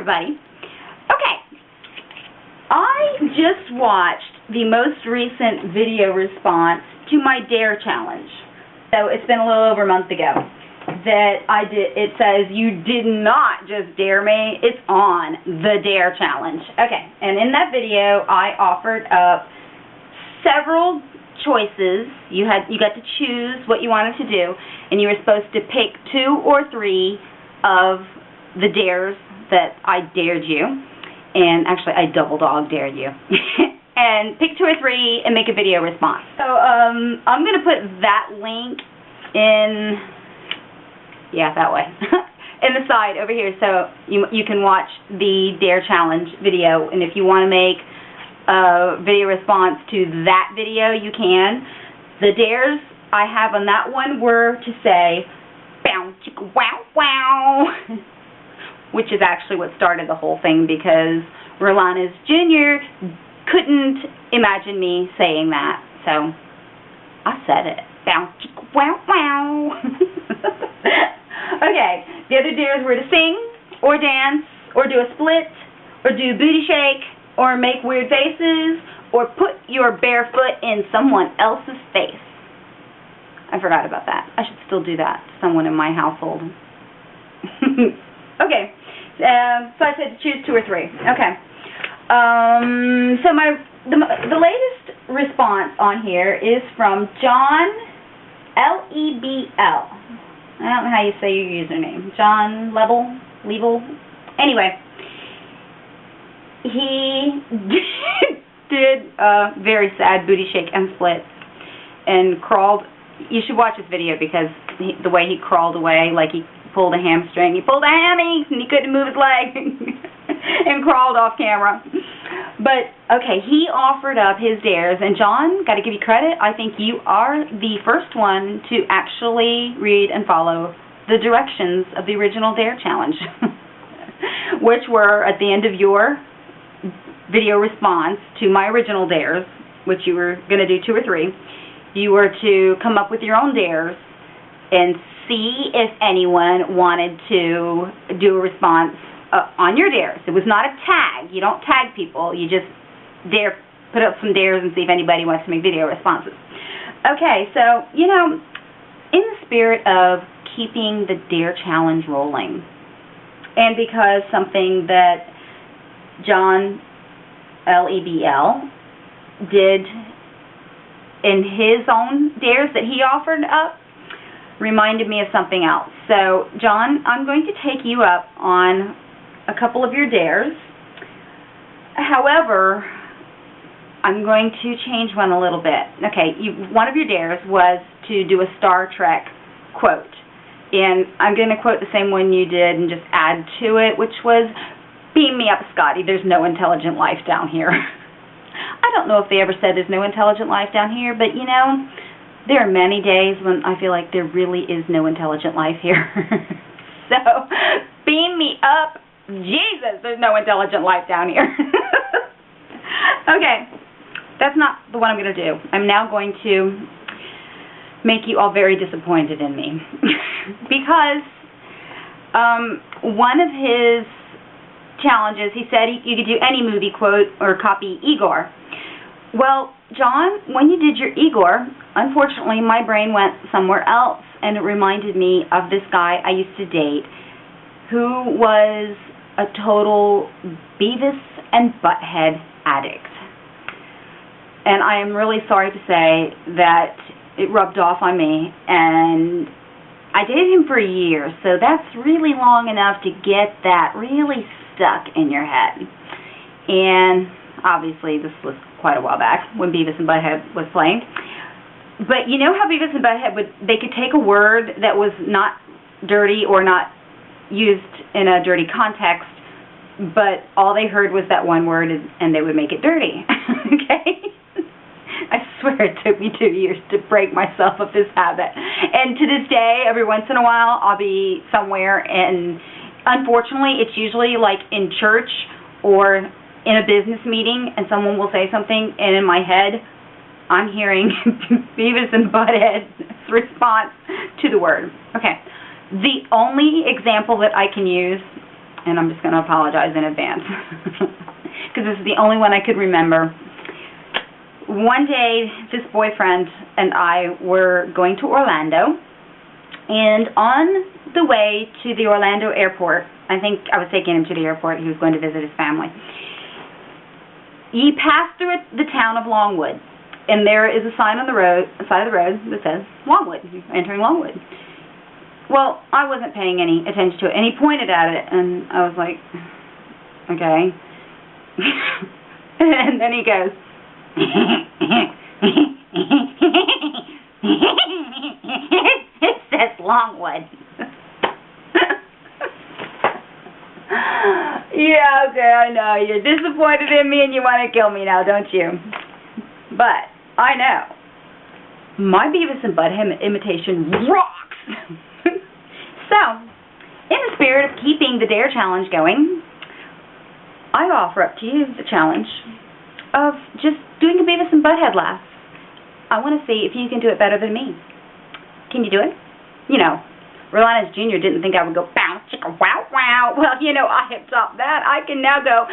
everybody. Okay, I just watched the most recent video response to my Dare Challenge. So it's been a little over a month ago that I did. It says you did not just dare me, it's on the Dare Challenge. Okay, and in that video I offered up several choices. You got to choose what you wanted to do, and you were supposed to pick 2 or 3 of the dares that I dared you, and actually I double dog dared you. And pick 2 or 3 and make a video response. So I'm going to put that link in, yeah, that way, in the side over here, so you can watch the Dare Challenge video, and if you want to make a video response to that video, you can. The dares I have on that one were to say, bow chicka wow wow, which is actually what started the whole thing, because Rolanus Jr. couldn't imagine me saying that, so I said it. Bow chicka wow wow. Okay, the other dares were to sing, or dance, or do a split, or do a booty shake, or make weird faces, or put your bare foot in someone else's face. I forgot about that. I should still do that to someone in my household. Okay, so I said to choose 2 or 3. Okay. So the latest response on here is from John Lebl. I don't know how you say your username. John Lebl. Anyway, he did a very sad booty shake and split and crawled. You should watch this video, because the way he crawled away, like he pulled a hamstring. He pulled a hammy and he couldn't move his leg and crawled off camera. But, okay, he offered up his dares, and John, got to give you credit, I think you are the first one to actually read and follow the directions of the original Dare Challenge, which were at the end of your video response to my original dares, which you were going to do 2 or 3. You were to come up with your own dares and see if anyone wanted to do a response on your dares. It was not a tag. You don't tag people. You just put up some dares and see if anybody wants to make video responses. Okay, so, you know, in the spirit of keeping the Dare Challenge rolling, and because something that John Lebl did in his own dares that he offered up reminded me of something else. So, John, I'm going to take you up on a couple of your dares. However, I'm going to change one a little bit. Okay, one of your dares was to do a Star Trek quote. And I'm going to quote the same one you did and just add to it, which was, "Beam me up, Scotty. There's no intelligent life down here." I don't know if they ever said there's no intelligent life down here, but, you know, there are many days when I feel like there really is no intelligent life here. So, beam me up. Jesus, there's no intelligent life down here. Okay, that's not the one I'm going to do. I'm now going to make you all very disappointed in me. Because one of his challenges, he said you could do any movie quote or copy Igor. Well, John, when you did your Igor, unfortunately my brain went somewhere else, and it reminded me of this guy I used to date who was a total Beavis and Butthead addict. And I am really sorry to say that it rubbed off on me, and I dated him for a year, so that's really long enough to get that really stuck in your head. And obviously this was quite a while back when Beavis and Butthead was playing. But you know how Beavis and Butthead they could take a word that was not dirty or not used in a dirty context, but all they heard was that one word, and they would make it dirty. Okay? I swear it took me 2 years to break myself of this habit. And to this day, every once in a while, I'll be somewhere, and unfortunately, it's usually like in church or in a business meeting, and someone will say something, and in my head, I'm hearing Beavis and Butthead's response to the word. Okay. The only example that I can use and I'm just going to apologize in advance because this is the only one I could remember. One day, this boyfriend and I were going to Orlando, and on the way to the Orlando airport, I think I was taking him to the airport. He was going to visit his family. He passed through the town of Longwood, and there is a sign on the side of the road that says Longwood, entering Longwood. Well, I wasn't paying any attention to it, and he pointed at it, and I was like, okay. And then he goes, it says Longwood. Yeah, okay, I know. You're disappointed in me and you want to kill me now, don't you? But I know. My Beavis and Butthead imitation rocks! So, in the spirit of keeping the Dare Challenge going, I offer up to you the challenge of just doing a Beavis and Butthead laugh. I want to see if you can do it better than me. Can you do it? You know, Rolanus Jr. didn't think I would go, bow, chicka, wow, wow. Well, you know, I have topped that. I can now go,